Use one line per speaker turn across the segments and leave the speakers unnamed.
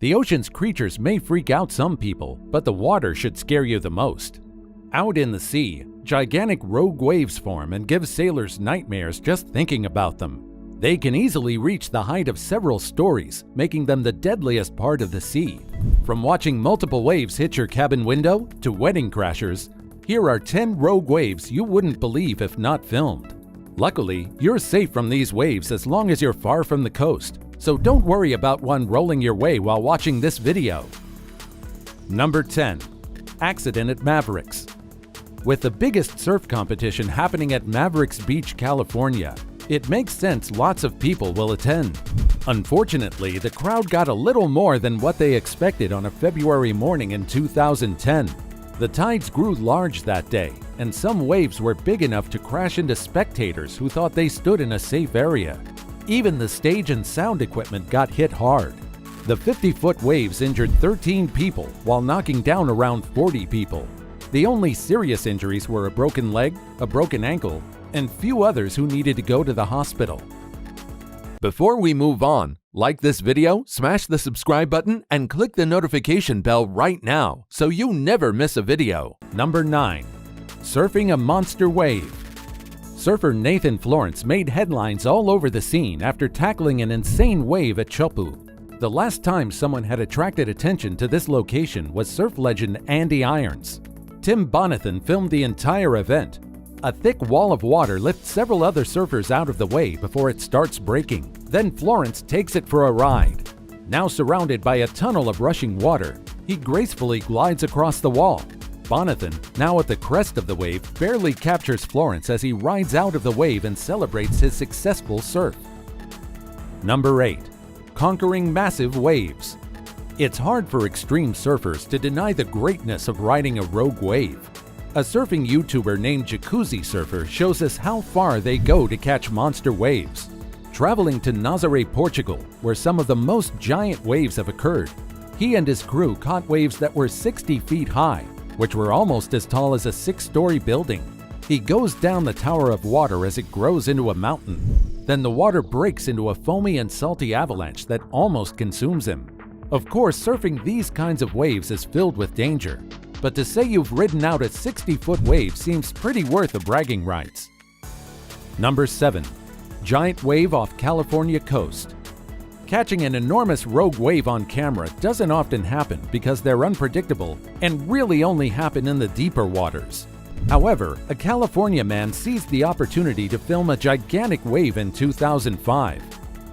The ocean's creatures may freak out some people, but the water should scare you the most. Out in the sea, gigantic rogue waves form and give sailors nightmares just thinking about them. They can easily reach the height of several stories, making them the deadliest part of the sea. From watching multiple waves hit your cabin window to wedding crashers, here are 10 rogue waves you wouldn't believe if not filmed. Luckily, you're safe from these waves as long as you're far from the coast, so don't worry about one rolling your way while watching this video. Number 10. Accident at Mavericks. With the biggest surf competition happening at Mavericks Beach, California, it makes sense lots of people will attend. Unfortunately, the crowd got a little more than what they expected on a February morning in 2010. The tides grew large that day, and some waves were big enough to crash into spectators who thought they stood in a safe area. Even the stage and sound equipment got hit hard. The 50-foot waves injured 13 people while knocking down around 40 people. The only serious injuries were a broken leg, a broken ankle, and few others who needed to go to the hospital. Before we move on, like this video, smash the subscribe button, and click the notification bell right now so you never miss a video. Number 9. Surfing a monster wave. Surfer Nathan Florence made headlines all over the scene after tackling an insane wave at Chopu. The last time someone had attracted attention to this location was surf legend Andy Irons. Tim Bonathan filmed the entire event. A thick wall of water lifts several other surfers out of the way before it starts breaking. Then Florence takes it for a ride. Now surrounded by a tunnel of rushing water, he gracefully glides across the wall. Bonathan, now at the crest of the wave, barely captures Florence as he rides out of the wave and celebrates his successful surf. Number 8. Conquering massive waves. It's hard for extreme surfers to deny the greatness of riding a rogue wave. A surfing YouTuber named Jacuzzi Surfer shows us how far they go to catch monster waves. Traveling to Nazaré, Portugal, where some of the most giant waves have occurred, he and his crew caught waves that were 60 feet high, which were almost as tall as a 6-story building. He goes down the tower of water as it grows into a mountain. Then the water breaks into a foamy and salty avalanche that almost consumes him. Of course, surfing these kinds of waves is filled with danger, but to say you've ridden out a 60-foot wave seems pretty worth the bragging rights. Number 7. Giant wave off California coast. Catching an enormous rogue wave on camera doesn't often happen because they're unpredictable and really only happen in the deeper waters. However, a California man seized the opportunity to film a gigantic wave in 2005.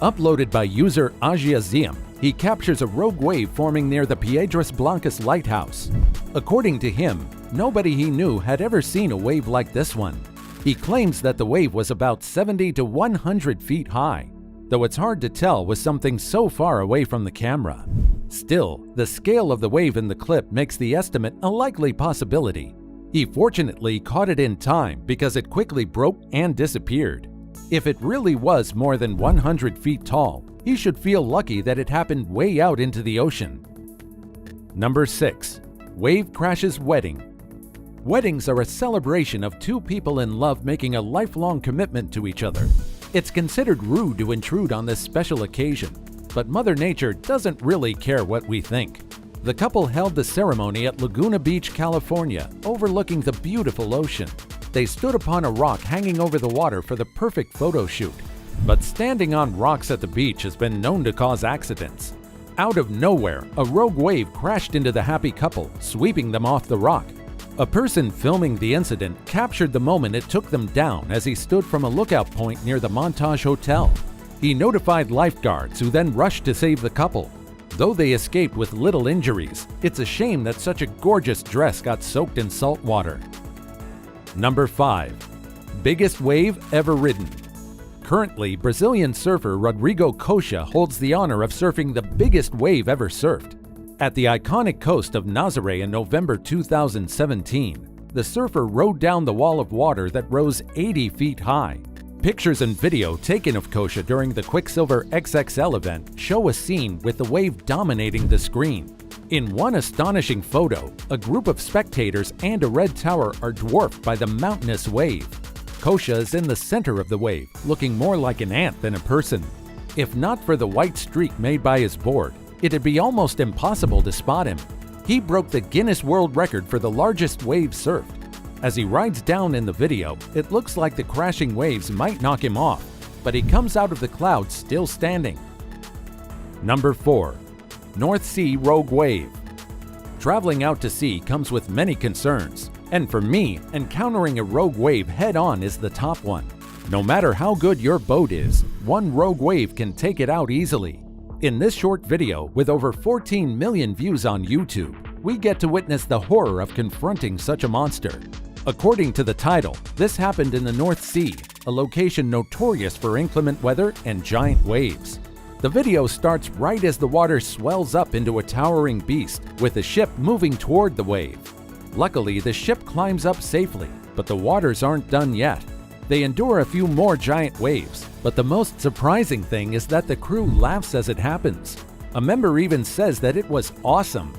Uploaded by user Agiazium, he captures a rogue wave forming near the Piedras Blancas lighthouse. According to him, nobody he knew had ever seen a wave like this one. He claims that the wave was about 70 to 100 feet high, though it's hard to tell with something so far away from the camera. Still, the scale of the wave in the clip makes the estimate a likely possibility. He fortunately caught it in time because it quickly broke and disappeared. If it really was more than 100 feet tall, he should feel lucky that it happened way out into the ocean. Number 6. Wave crashes wedding. Weddings are a celebration of two people in love making a lifelong commitment to each other. It's considered rude to intrude on this special occasion, but Mother Nature doesn't really care what we think. The couple held the ceremony at Laguna Beach, California, overlooking the beautiful ocean. They stood upon a rock hanging over the water for the perfect photo shoot. But standing on rocks at the beach has been known to cause accidents. Out of nowhere, a rogue wave crashed into the happy couple, sweeping them off the rock. A person filming the incident captured the moment it took them down as he stood from a lookout point near the Montage Hotel. He notified lifeguards who then rushed to save the couple. Though they escaped with little injuries, it's a shame that such a gorgeous dress got soaked in salt water. Number 5. Biggest wave ever ridden. Currently, Brazilian surfer Rodrigo Coxa holds the honor of surfing the biggest wave ever surfed. At the iconic coast of Nazaré in November 2017, the surfer rode down the wall of water that rose 80 feet high. Pictures and video taken of Coxa during the Quicksilver XXL event show a scene with the wave dominating the screen. In one astonishing photo, a group of spectators and a red tower are dwarfed by the mountainous wave. Coxa is in the center of the wave, looking more like an ant than a person. If not for the white streak made by his board, it'd be almost impossible to spot him. He broke the Guinness World Record for the largest wave surfed. As he rides down in the video, it looks like the crashing waves might knock him off, but he comes out of the clouds still standing. Number 4. North Sea Rogue Wave. Traveling out to sea comes with many concerns, and for me, encountering a rogue wave head-on is the top one. No matter how good your boat is, one rogue wave can take it out easily. In this short video, with over 14 million views on YouTube, we get to witness the horror of confronting such a monster. According to the title, this happened in the North Sea, a location notorious for inclement weather and giant waves. The video starts right as the water swells up into a towering beast, with the ship moving toward the wave. Luckily, the ship climbs up safely, but the waters aren't done yet. They endure a few more giant waves, but the most surprising thing is that the crew laughs as it happens. A member even says that it was awesome.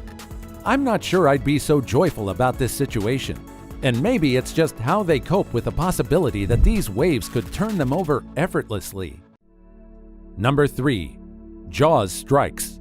I'm not sure I'd be so joyful about this situation, and maybe it's just how they cope with the possibility that these waves could turn them over effortlessly. Number 3. Jaws Strikes.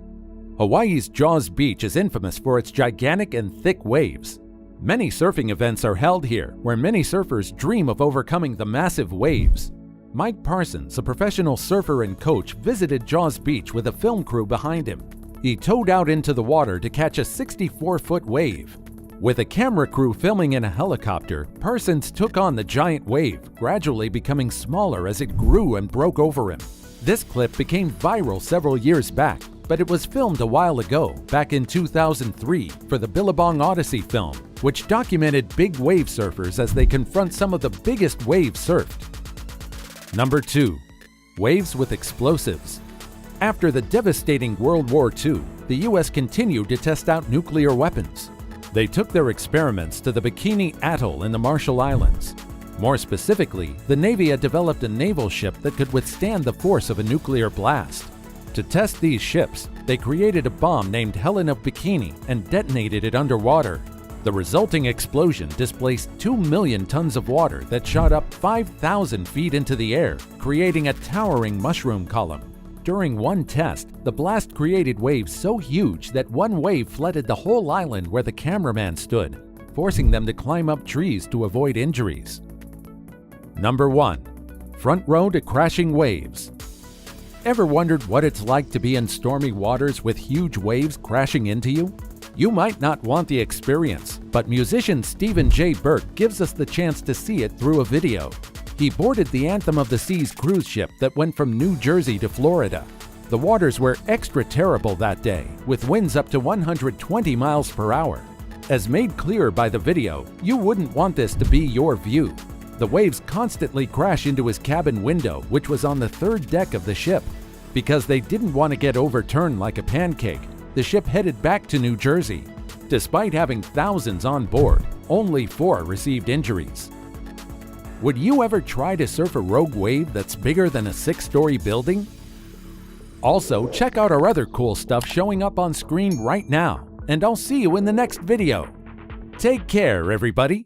Hawaii's Jaws Beach is infamous for its gigantic and thick waves. Many surfing events are held here, where many surfers dream of overcoming the massive waves. Mike Parsons, a professional surfer and coach, visited Jaws Beach with a film crew behind him. He towed out into the water to catch a 64-foot wave. With a camera crew filming in a helicopter, Parsons took on the giant wave, gradually becoming smaller as it grew and broke over him. This clip became viral several years back, but it was filmed a while ago, back in 2003, for the Billabong Odyssey film, which documented big wave surfers as they confront some of the biggest waves surfed. Number 2. Waves with Explosives. After the devastating World War II, the US continued to test out nuclear weapons. They took their experiments to the Bikini Atoll in the Marshall Islands. More specifically, the Navy had developed a naval ship that could withstand the force of a nuclear blast. To test these ships, they created a bomb named Helen of Bikini and detonated it underwater. The resulting explosion displaced 2 million tons of water that shot up 5,000 feet into the air, creating a towering mushroom column. During one test, the blast created waves so huge that one wave flooded the whole island where the cameraman stood, forcing them to climb up trees to avoid injuries. Number 1. Front row to crashing waves. Ever wondered what it's like to be in stormy waters with huge waves crashing into you? You might not want the experience, but musician Stephen J. Burke gives us the chance to see it through a video. He boarded the Anthem of the Seas cruise ship that went from New Jersey to Florida. The waters were extra terrible that day, with winds up to 120 miles per hour. As made clear by the video, you wouldn't want this to be your view. The waves constantly crash into his cabin window, which was on the third deck of the ship. Because they didn't want to get overturned like a pancake, the ship headed back to New Jersey. Despite having thousands on board, only 4 received injuries. Would you ever try to surf a rogue wave that's bigger than a 6-story building? Also, check out our other cool stuff showing up on screen right now, and I'll see you in the next video. Take care, everybody!